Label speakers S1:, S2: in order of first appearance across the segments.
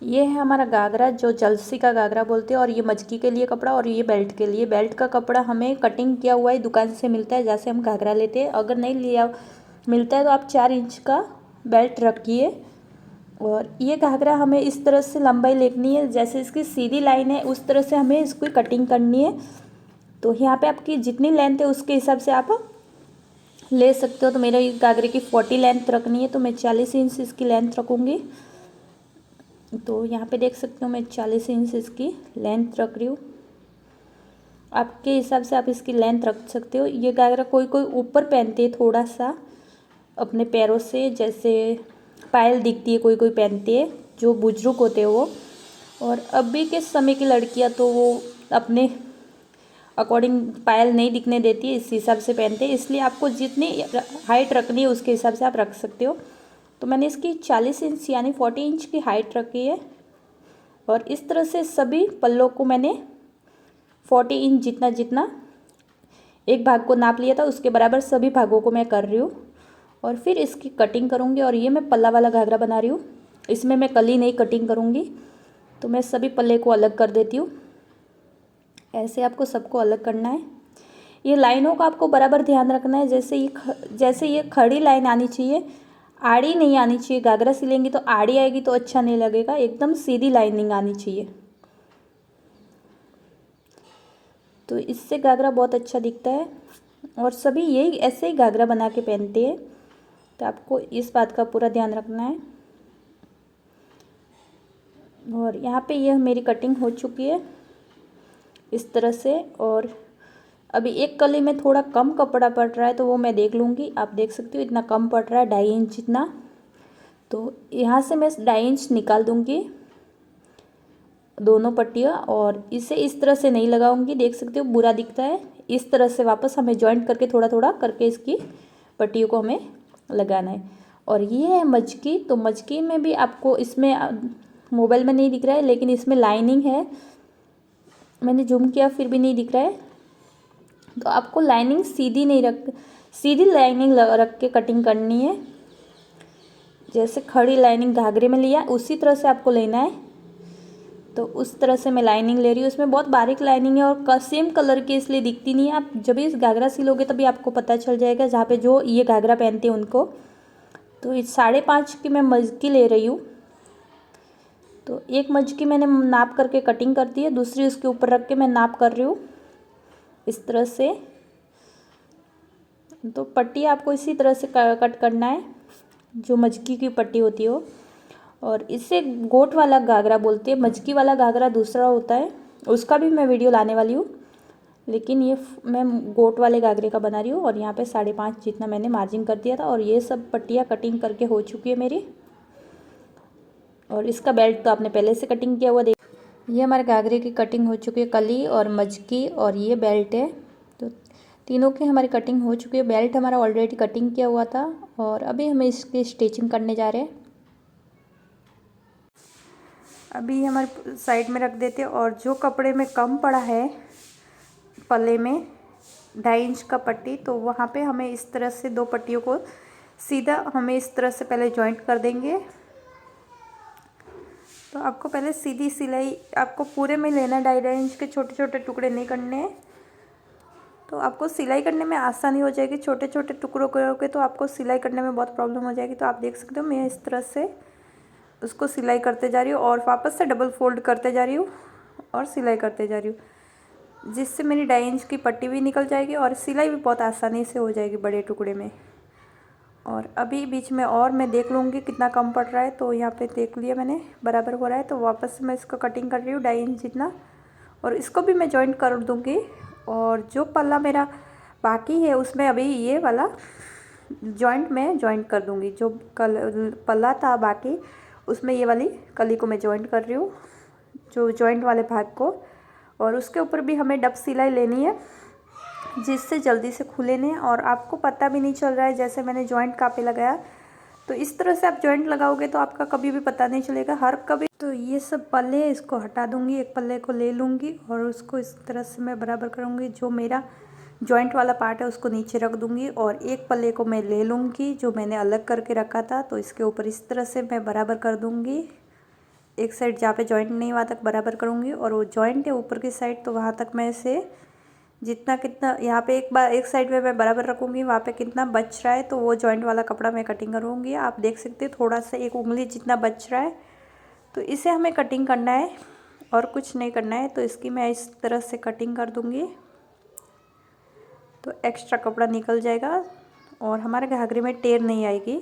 S1: ये है हमारा घाघरा, जो जलसी का घाघरा बोलते हैं, और ये मजकी के लिए कपड़ा, और ये बेल्ट के लिए। बेल्ट का कपड़ा हमें कटिंग किया हुआ ही दुकान से मिलता है, जैसे हम घाघरा लेते हैं। अगर नहीं लिया मिलता है तो आप 4 इंच का बेल्ट रखिए। और ये घाघरा हमें इस तरह से लंबाई लेनी है, जैसे इसकी सीधी लाइन है उस तरह से हमें इसकी कटिंग करनी है। तो यहाँ पे आपकी जितनी लेंथ है उसके हिसाब से आप ले सकते हो। तो मेरा घाघरे की 40 लेंथ रखनी है, तो मैं 40 इंच इसकी लेंथ रखूँगी। तो यहाँ पे देख सकते हो मैं 40 इंच इसकी लेंथ रख रही हूँ। आपके हिसाब से आप इसकी लेंथ रख सकते हो। ये घाघरा कोई कोई ऊपर पहनते हैं थोड़ा सा अपने पैरों से, जैसे पायल दिखती है, कोई कोई पहनती है, जो बुजुर्ग होते हैं वो। और अभी के समय की लड़कियां तो वो अपने अकॉर्डिंग पायल नहीं दिखने देती है, इस हिसाब से पहनते हैं। इसलिए आपको जितनी हाइट रखनी है उसके हिसाब से आप रख सकते हो। तो मैंने इसकी 40 इंच यानी 40 इंच की हाइट रखी है। और इस तरह से सभी पल्लों को मैंने 40 इंच जितना जितना एक भाग को नाप लिया था उसके बराबर सभी भागों को मैं कर रही हूँ। और फिर इसकी कटिंग करूँगी। और ये मैं पल्ला वाला घाघरा बना रही हूँ, इसमें मैं कली नहीं कटिंग करूँगी। तो मैं सभी पल्ले को अलग कर देती हूँ। ऐसे आपको सबको अलग करना है। ये लाइनों का आपको बराबर ध्यान रखना है। जैसे ये खड़ी लाइन आनी चाहिए, आड़ी नहीं आनी चाहिए। घाघरा सिलेंगी तो आड़ी आएगी तो अच्छा नहीं लगेगा, एकदम सीधी लाइनिंग आनी चाहिए। तो इससे घाघरा बहुत अच्छा दिखता है। और सभी यही ऐसे ही घाघरा बना के पहनते हैं। तो आपको इस बात का पूरा ध्यान रखना है। और यहाँ पे यह मेरी कटिंग हो चुकी है इस तरह से। और अभी एक कली में थोड़ा कम कपड़ा पड़ रहा है तो वो मैं देख लूँगी। आप देख सकते हो इतना कम पड़ रहा है, 2.5 इंच जितना। तो यहाँ से मैं 2.5 इंच निकाल दूँगी दोनों पट्टियाँ, और इसे इस तरह से नहीं लगाऊंगी। देख सकते हो बुरा दिखता है। इस तरह से वापस हमें जॉइंट करके थोड़ा थोड़ा करके इसकी पट्टियों को हमें लगाना है। और ये है मजकी। तो मजकी में भी आपको इसमें मोबाइल में नहीं दिख रहा है लेकिन इसमें लाइनिंग है, मैंने जूम किया फिर भी नहीं दिख रहा है। तो आपको लाइनिंग सीधी लाइनिंग रख के कटिंग करनी है। जैसे खड़ी लाइनिंग घाघरे में लिया उसी तरह से आपको लेना है। तो उस तरह से मैं लाइनिंग ले रही हूँ। इसमें बहुत बारीक लाइनिंग है और सेम कलर की इसलिए दिखती नहीं है। आप जब इस घाघरा सिलोगे तभी आपको पता चल जाएगा, जहाँ पे जो ये घाघरा पहनते हैं उनको। तो इस 5.5 की मैं मजकी ले रही हूँ। तो एक मजकी मैंने नाप करके कटिंग कर दी है, दूसरी उसके ऊपर रख के मैं नाप कर रही हूँ इस तरह से। तो पट्टी आपको इसी तरह से कट करना है, जो मजकी की पट्टी होती है वो। और इसे गोट वाला घाघरा बोलते हैं। मजकी वाला घाघरा दूसरा होता है, उसका भी मैं वीडियो लाने वाली हूँ। लेकिन ये मैं गोट वाले घाघरे का बना रही हूँ। और यहाँ पे 5.5 जितना मैंने मार्जिन कर दिया था। और ये सब पट्टियाँ कटिंग करके हो चुकी है मेरी। और इसका बेल्ट तो आपने पहले से कटिंग किया हुआ देख। ये हमारे घाघरे की कटिंग हो चुकी है, कली और मजकी और ये बेल्ट है। तो तीनों की हमारी कटिंग हो चुकी है। बेल्ट हमारा ऑलरेडी कटिंग किया हुआ था। और अभी हम इसकी स्टिचिंग करने जा रहे हैं। अभी हमारे साइड में रख देते हैं। और जो कपड़े में कम पड़ा है पल्ले में 2.5 इंच का पट्टी, तो वहाँ पे हमें इस तरह से 2 पट्टियों को सीधा हमें इस तरह से पहले जॉइंट कर देंगे। तो आपको पहले सीधी सिलाई आपको पूरे में लेना, 2.5 इंच के छोटे छोटे टुकड़े नहीं करने हैं। तो आपको सिलाई करने में आसानी हो जाएगी। छोटे छोटे टुकड़ों करोगे तो आपको सिलाई करने में बहुत प्रॉब्लम हो जाएगी। तो आप देख सकते हो मैं इस तरह से उसको सिलाई करते जा रही हूँ और वापस से डबल फोल्ड करते जा रही हूँ और सिलाई करते जा रही हूँ, जिससे मेरी 2.5 इंच की पट्टी भी निकल जाएगी और सिलाई भी बहुत आसानी से हो जाएगी बड़े टुकड़े में। और अभी बीच में और मैं देख लूँगी कितना कम पड़ रहा है। तो यहाँ पे देख लिया मैंने बराबर हो रहा है। तो वापस से मैं इसको कटिंग कर रही हूँ 2.5 इंच जितना, और इसको भी मैं जॉइंट कर दूँगी। और जो पल्ला मेरा बाकी है उसमें अभी ये वाला जॉइंट में जॉइंट कर दूँगी। जो पल्ला था बाकी उसमें ये वाली कली को मैं जॉइंट कर रही हूँ, जो जॉइंट वाले भाग को। और उसके ऊपर भी हमें डब सिलाई लेनी है, जिससे जल्दी से खुले नहीं और आपको पता भी नहीं चल रहा है। जैसे मैंने जॉइंट कहाँ पे लगाया, तो इस तरह से आप जॉइंट लगाओगे तो आपका कभी भी पता नहीं चलेगा हर कभी। तो ये सब पल्ले इसको हटा दूंगी, एक पल्ले को ले लूँगी और उसको इस तरह से मैं बराबर करूँगी। जो मेरा जॉइंट वाला पार्ट है उसको नीचे रख दूँगी और एक पल्ले को मैं ले लूँगी जो मैंने अलग करके रखा था। तो इसके ऊपर इस तरह से मैं बराबर कर दूँगी एक साइड जहाँ पे जॉइंट नहीं वहाँ तक बराबर करूँगी, और वो जॉइंट है ऊपर की साइड तो वहाँ तक मैं इसे जितना कितना यहाँ पे एक साइड पे मैं बराबर रखूँगी, वहाँ पे कितना बच रहा है तो वो जॉइंट वाला कपड़ा मैं कटिंग करूँगी। आप देख सकते हैं थोड़ा सा एक उंगली जितना बच रहा है, तो इसे हमें कटिंग करना है और कुछ नहीं करना है। तो इसकी मैं इस तरह से कटिंग कर दूँगी तो एक्स्ट्रा कपड़ा निकल जाएगा और हमारे घाघरे में टेढ़ नहीं आएगी।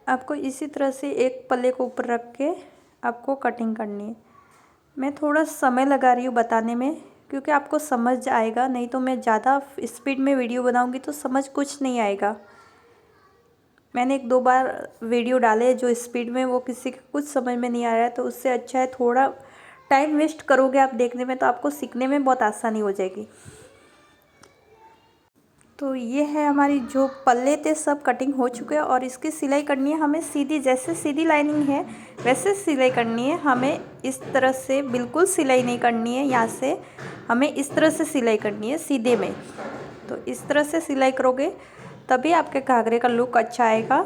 S1: आपको इसी तरह से एक पल्ले को ऊपर रख के आपको कटिंग करनी है। मैं थोड़ा समय लगा रही हूँ बताने में क्योंकि आपको समझ आएगा, नहीं तो मैं ज़्यादा स्पीड में वीडियो बनाऊँगी तो समझ कुछ नहीं आएगा। मैंने 1-2 बार वीडियो डाले जो स्पीड में, वो किसी को कुछ समझ में नहीं आ रहा है, तो उससे अच्छा है थोड़ा टाइम वेस्ट करोगे आप देखने में तो आपको सीखने में बहुत आसानी हो जाएगी। तो ये है हमारी जो पल्ले थे सब कटिंग हो चुके हैं और इसकी सिलाई करनी है हमें सीधी, जैसे सीधी लाइनिंग है वैसे सिलाई करनी है। हमें इस तरह से बिल्कुल सिलाई नहीं करनी है, यहाँ से हमें इस तरह से सिलाई करनी है सीधे में। तो इस तरह से सिलाई करोगे तभी आपके घाघरे का लुक अच्छा आएगा।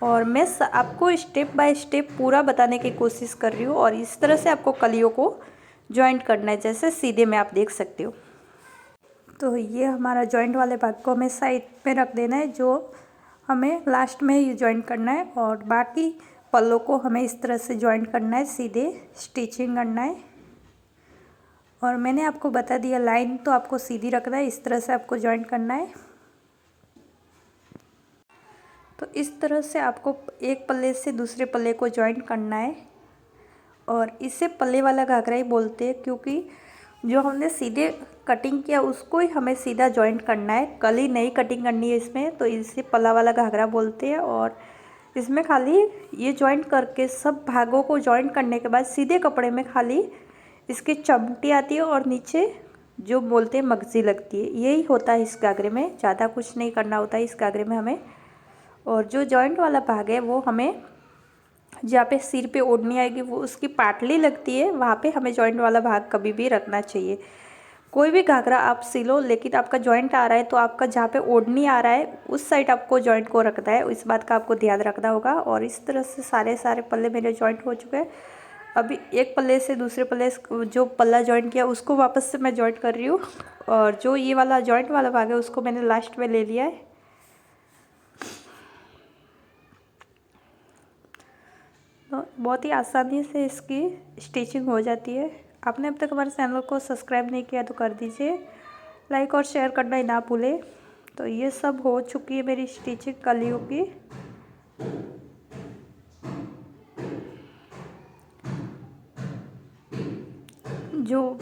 S1: और मैं आपको स्टेप बाय स्टेप पूरा बताने की कोशिश कर रही हूँ और इस तरह से आपको कलियों को जॉइंट करना है जैसे सीधे में आप देख सकते हो। तो ये हमारा जॉइंट वाले भाग को हमें साइड में रख देना है, जो हमें लास्ट में ये जॉइंट करना है, और बाकी पल्लों को हमें इस तरह से जॉइंट करना है, सीधे स्टिचिंग करना है। और मैंने आपको बता दिया लाइन तो आपको सीधी रखना है, इस तरह से आपको जॉइंट करना है। तो इस तरह से आपको एक पल्ले से दूसरे पल्ले को जॉइंट करना है और इसे पल्ले वाला घाघरा ही बोलते हैं क्योंकि जो हमने सीधे कटिंग किया उसको ही हमें सीधा जॉइंट करना है, कली नहीं कटिंग करनी है इसमें, तो इसे पल्ला वाला घाघरा बोलते हैं। और इसमें खाली ये जॉइंट करके सब भागों को जॉइंट करने के बाद सीधे कपड़े में खाली इसकी चमटी आती है और नीचे जो बोलते हैं मगजी लगती है, यही होता है इस घाघरे में, ज़्यादा कुछ नहीं करना होता है इस घाघरे में हमें। और जो जॉइंट वाला भाग है वो हमें जहाँ पे सिर पे ओढ़नी आएगी वो उसकी पाटली लगती है, वहाँ पे हमें जॉइंट वाला भाग कभी भी रखना चाहिए। कोई भी घाघरा आप सिलो लेकिन आपका जॉइंट आ रहा है तो आपका जहाँ पे ओढ़नी आ रहा है उस साइड आपको जॉइंट को रखना है, इस बात का आपको ध्यान रखना होगा। और इस तरह से सारे पल्ले मेरे जॉइंट हो चुके हैं। अभी एक पल्ले से दूसरे पल्ले जो पल्ला जॉइंट किया उसको वापस से मैं जॉइंट कर रही हूँ, और जो ये वाला जॉइंट वाला भाग है उसको मैंने लास्ट में ले लिया है। तो बहुत ही आसानी से इसकी स्टिचिंग हो जाती है। आपने अब तक हमारे चैनल को सब्सक्राइब नहीं किया तो कर दीजिए, लाइक और शेयर करना ही ना भूलें। तो ये सब हो चुकी है मेरी स्टिचिंग कलियों की। जो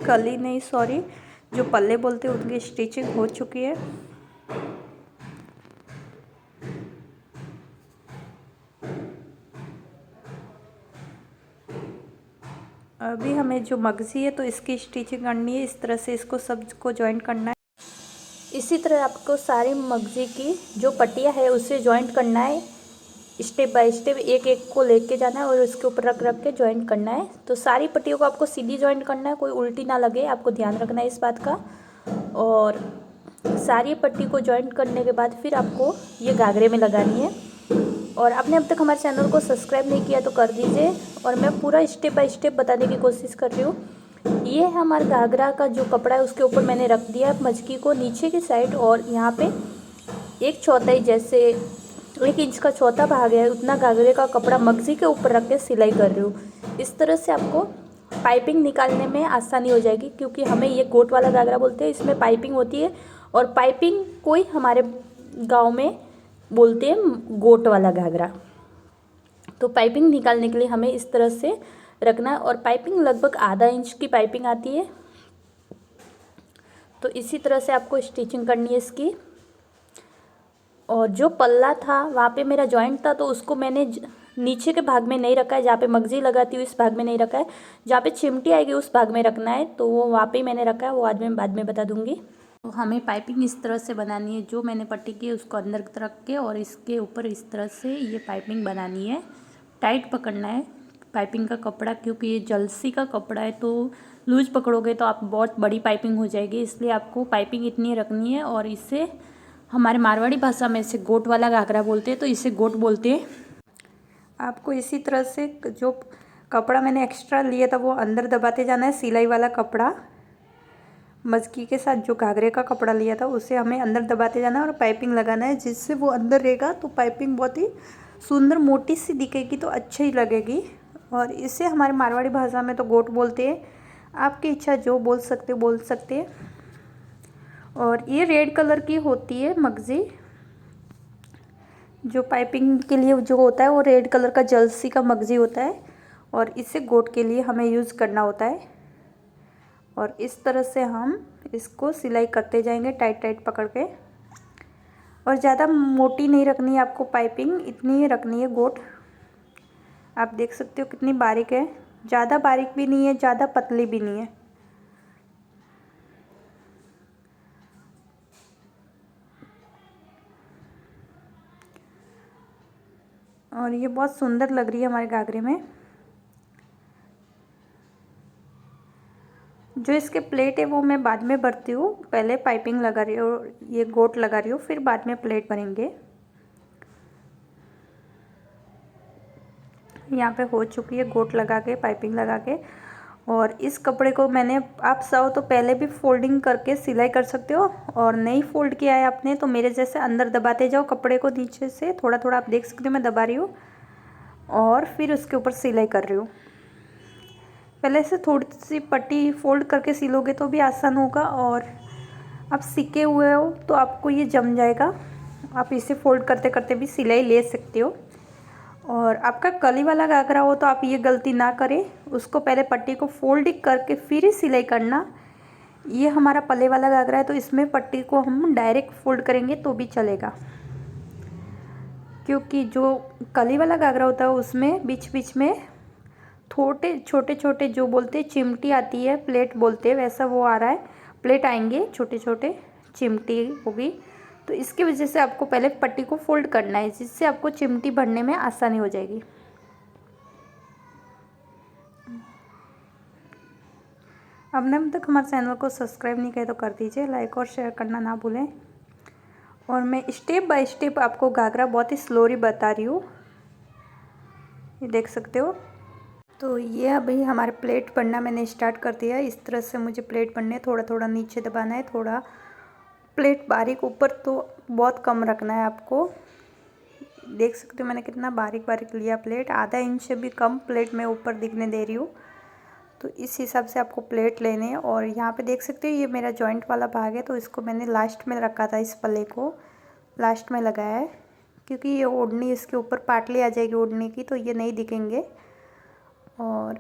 S1: कली नहीं सॉरी जो पल्ले बोलते हैं उनकी स्टिचिंग हो चुकी है। अभी हमें जो मगजी है तो इसकी स्टिचिंग करनी है, इस तरह से इसको सबको जॉइंट करना है। इसी तरह आपको सारी मगजी की जो पट्टियाँ है उससे जॉइंट करना है, स्टेप बाय स्टेप एक एक को लेके जाना है और उसके ऊपर रख रख के जॉइंट करना है। तो सारी पट्टियों को आपको सीधी जॉइंट करना है, कोई उल्टी ना लगे, आपको ध्यान रखना है इस बात का। और सारी पट्टी को जॉइंट करने के बाद फिर आपको ये घाघरे में लगानी है। और आपने अब तक हमारे चैनल को सब्सक्राइब नहीं किया तो कर दीजिए, और मैं पूरा स्टेप बाय स्टेप बताने की कोशिश कर रही हूँ। ये है हमारा घाघरा का जो कपड़ा है उसके ऊपर मैंने रख दिया मचकी को नीचे की साइड, और यहाँ पे 1/4 जैसे 1 इंच का चौथा भाग है उतना घाघरे का कपड़ा मगजी के ऊपर रख के सिलाई कर रही हूँ। इस तरह से आपको पाइपिंग निकालने में आसानी हो जाएगी क्योंकि हमें ये गोट वाला घाघरा बोलते हैं, इसमें पाइपिंग होती है। और पाइपिंग कोई हमारे गाँव में बोलते हैं गोट वाला घाघरा। तो पाइपिंग निकालने के लिए हमें इस तरह से रखना है, और पाइपिंग लगभग आधा इंच की पाइपिंग आती है। तो इसी तरह से आपको स्टिचिंग करनी है इसकी। और जो पल्ला था वहाँ पे मेरा जॉइंट था तो उसको मैंने नीचे के भाग में नहीं रखा है, जहाँ पे मगजी लगाती हूँ इस भाग में नहीं रखा है, जहाँ पे चिमटी आएगी उस भाग में रखना है, तो वो वहाँ पे ही मैंने रखा है, वो आज मैं बाद में बता दूँगी। तो हमें पाइपिंग इस तरह से बनानी है, जो मैंने पट्टी की उसको अंदर रख के और इसके ऊपर इस तरह से ये पाइपिंग बनानी है। टाइट पकड़ना है पाइपिंग का कपड़ा, क्योंकि ये जलसी का कपड़ा है तो लूज पकड़ोगे तो आप बहुत बड़ी पाइपिंग हो जाएगी, इसलिए आपको पाइपिंग इतनी रखनी है। और इसे हमारे मारवाड़ी भाषा में इसे गोट वाला घाघरा बोलते हैं, तो इसे गोट बोलते हैं। आपको इसी तरह से जो कपड़ा मैंने एक्स्ट्रा लिया था वो अंदर दबाते जाना है। सिलाई वाला कपड़ा मजकी के साथ जो घाघरे का कपड़ा लिया था उसे हमें अंदर दबाते जाना है और पाइपिंग लगाना है, जिससे वो अंदर रहेगा तो पाइपिंग बहुत ही सुंदर मोटी सी दिखेगी तो अच्छी ही लगेगी। और इसे हमारे मारवाड़ी भाषा में तो गोट बोलते हैं, आपकी इच्छा जो बोल सकते हैं। और ये रेड कलर की होती है मगजी, जो पाइपिंग के लिए जो होता है वो रेड कलर का जर्सी का मगजी होता है और इसे गोट के लिए हमें यूज़ करना होता है। और इस तरह से हम इसको सिलाई करते जाएंगे टाइट टाइट पकड़ के। और ज़्यादा मोटी नहीं रखनी है आपको, पाइपिंग इतनी ही रखनी है गोट। आप देख सकते हो कितनी बारीक है, ज़्यादा बारीक भी नहीं है, ज़्यादा पतली भी नहीं है। और ये बहुत सुंदर लग रही है हमारे घाघरे में। जो इसके प्लेट है वो मैं बाद में भरती हूँ, पहले पाइपिंग लगा रही हूँ, ये गोट लगा रही हूँ, फिर बाद में प्लेट भरेंगे। यहाँ पे हो चुकी है गोट लगा के, पाइपिंग लगा के। और इस कपड़े को मैंने, आप चाहो तो पहले भी फोल्डिंग करके सिलाई कर सकते हो, और नहीं फोल्ड किया है आपने तो मेरे जैसे अंदर दबाते जाओ कपड़े को नीचे से थोड़ा थोड़ा। आप देख सकते हो मैं दबा रही हूँ और फिर उसके ऊपर सिलाई कर रही हूँ। पहले से थोड़ी सी पट्टी फोल्ड करके सिलोगे तो भी आसान होगा, और आप सीखे हुए हो तो आपको ये जम जाएगा। आप इसे फोल्ड करते करते भी सिलाई ले सकते हो। और आपका कली वाला घाघरा हो तो आप ये गलती ना करें, उसको पहले पट्टी को फोल्ड करके फिर ही सिलाई करना। ये हमारा पल्ले वाला घाघरा है तो इसमें पट्टी को हम डायरेक्ट फोल्ड करेंगे तो भी चलेगा, क्योंकि जो कली वाला घाघरा होता है उसमें बीच बीच में छोटे छोटे जो बोलते हैं चिमटी आती है, प्लेट बोलते हैं, वैसा वो आ रहा है। प्लेट आएंगे छोटे छोटे, चिमटी होगी। तो इसकी वजह से आपको पहले पट्टी को फोल्ड करना है, जिससे आपको चिमटी भरने में आसानी हो जाएगी। आपने अब तक हमारे चैनल को सब्सक्राइब नहीं किया तो कर दीजिए, लाइक और शेयर करना ना भूलें। और मैं स्टेप बाय स्टेप आपको घाघरा बहुत ही स्लोली बता रही हूँ, ये देख सकते हो। तो ये अभी हमारे प्लेट बनना मैंने स्टार्ट कर दिया। इस तरह से मुझे प्लेट बनने, थोड़ा थोड़ा नीचे दबाना है, थोड़ा प्लेट बारीक, ऊपर तो बहुत कम रखना है आपको। देख सकते हो मैंने कितना बारीक बारीक लिया प्लेट, आधा इंच से भी कम प्लेट में ऊपर दिखने दे रही हूँ। तो इस हिसाब से आपको प्लेट लेने हैं। और यहाँ पे देख सकते हो ये मेरा जॉइंट वाला भाग है, तो इसको मैंने लास्ट में रखा था, इस पल्ले को लास्ट में लगाया है, क्योंकि ये ओढ़नी इसके ऊपर पाटली आ जाएगी ओढ़नी की, तो ये नहीं दिखेंगे। और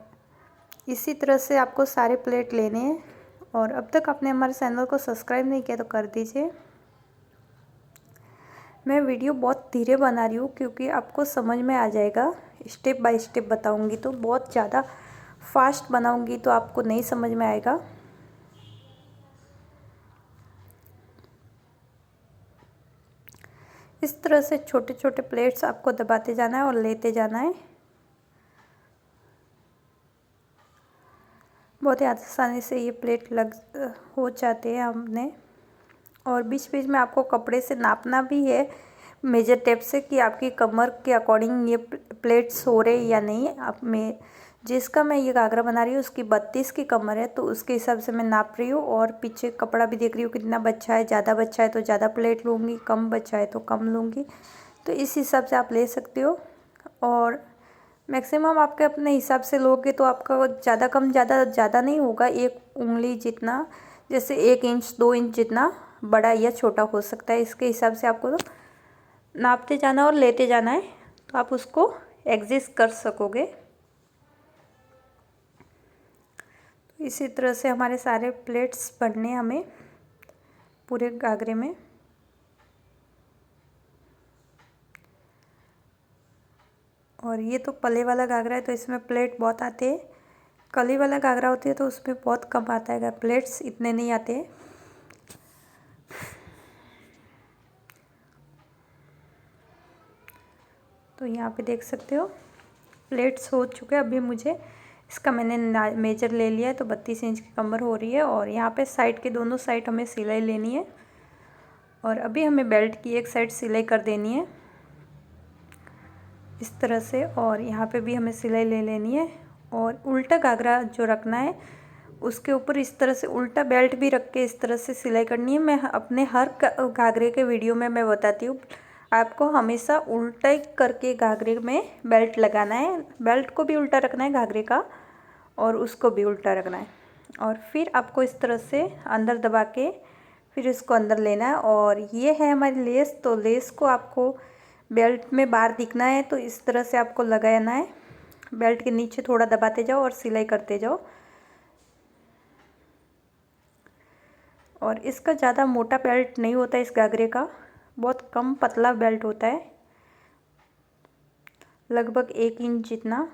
S1: इसी तरह से आपको सारे प्लेट लेने हैं। और अब तक आपने हमारे चैनल को सब्सक्राइब नहीं किया तो कर दीजिए। मैं वीडियो बहुत धीरे बना रही हूँ क्योंकि आपको समझ में आ जाएगा, स्टेप बाय स्टेप बताऊँगी। तो बहुत ज़्यादा फास्ट बनाऊँगी तो आपको नहीं समझ में आएगा। इस तरह से छोटे छोटे प्लेट्स आपको दबाते जाना है और लेते जाना है। बहुत ही आसानी से ये प्लेट हो जाते हैं हमने। और बीच बीच में आपको कपड़े से नापना भी है मेजर टेप से, कि आपकी कमर के अकॉर्डिंग ये प्लेट्स हो रहे या नहीं। आप में जिसका मैं ये घाघरा बना रही हूँ उसकी 32 की कमर है, तो उसके हिसाब से मैं नाप रही हूँ। और पीछे कपड़ा भी देख रही हूँ कितना बचा है, ज़्यादा बचा है तो ज़्यादा प्लेट लूँगी, कम बचा है तो कम लूँगी। तो इस हिसाब से आप ले सकते हो। और मैक्सिमम आपके अपने हिसाब से लोगे तो आपका ज़्यादा कम ज़्यादा नहीं होगा, एक उंगली जितना, जैसे 1 इंच 2 इंच जितना बड़ा या छोटा हो सकता है। इसके हिसाब से आपको तो नापते जाना और लेते जाना है, तो आप उसको एडजस्ट कर सकोगे। तो इसी तरह से हमारे सारे प्लेट्स बनने हमें पूरे घाघरे में। और ये तो पले वाला घाघरा है तो इसमें प्लेट बहुत आते हैं। कली वाला घाघरा होती है तो उसमें बहुत कम आता है, प्लेट्स इतने नहीं आते हैं। तो यहाँ पे देख सकते हो प्लेट्स हो चुके हैं। अभी मुझे इसका मैंने मेजर ले लिया है तो 32 इंच की कमर हो रही है। और यहाँ पे साइड के दोनों साइड हमें सिलाई लेनी है। और अभी हमें बेल्ट की एक साइड सिलाई कर देनी है। इस तरह से। और यहाँ पे भी हमें सिलाई ले लेनी है और उल्टा घाघरा जो रखना है उसके ऊपर इस तरह से उल्टा बेल्ट भी रख के इस तरह से सिलाई करनी है। मैं अपने हर घाघरे के वीडियो में मैं बताती हूँ, आपको हमेशा उल्टा ही करके घाघरे में बेल्ट लगाना है। बेल्ट को भी उल्टा रखना है घाघरे का और उसको भी उल्टा रखना है। और फिर आपको इस तरह से अंदर दबा के फिर इसको अंदर लेना है। और ये है हमारी लेस, तो लेस को आपको बेल्ट में बाहर दिखना है तो इस तरह से आपको लगाना है। बेल्ट के नीचे थोड़ा दबाते जाओ और सिलाई करते जाओ। और इसका ज़्यादा मोटा बेल्ट नहीं होता है इस घाघरे का, बहुत कम पतला बेल्ट होता है, लगभग 1 इंच जितना।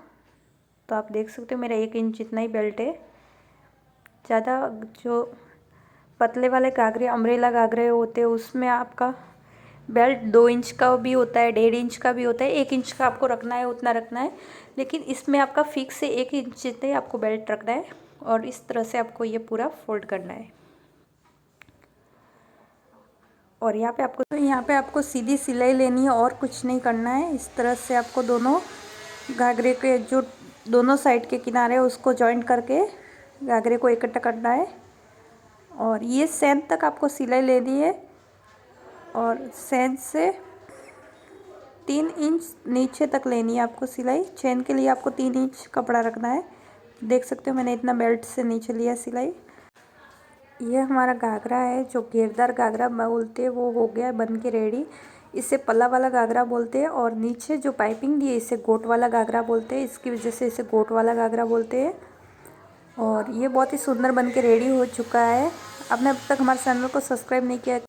S1: तो आप देख सकते हो मेरा 1 इंच जितना ही बेल्ट है। ज़्यादा जो पतले वाले घाघरे अम्ब्रेला घाघरे होते हैं उसमें आपका बेल्ट 2 इंच का भी होता है, 1.5 इंच का भी होता है। 1 इंच का आपको रखना है उतना रखना है, लेकिन इसमें आपका फिक्स है 1 इंच जितने आपको बेल्ट रखना है। और इस तरह से आपको ये पूरा फोल्ड करना है। और यहाँ पे आपको सीधी सिलाई लेनी है और कुछ नहीं करना है। इस तरह से आपको दोनों घाघरे के जो दोनों साइड के किनारे उसको जॉइंट करके घाघरे को इकट्ठा करना है। और ये सेंध तक आपको सिलाई लेनी है और सेंध से 3 इंच नीचे तक लेनी है आपको सिलाई। चेन के लिए आपको 3 इंच कपड़ा रखना है। देख सकते हो मैंने इतना बेल्ट से नीचे लिया सिलाई। ये हमारा घाघरा है जो घेरदार घाघरा बोलते हैं, वो हो गया बन के रेडी। इसे पल्ला वाला घाघरा बोलते हैं। और नीचे जो पाइपिंग दी है इसे गोट वाला घाघरा बोलते हैं, इसकी वजह से इसे गोट वाला घाघरा बोलते हैं। और ये बहुत ही सुंदर बन के रेडी हो चुका है। आपने अब तक हमारे चैनल को सब्सक्राइब नहीं किया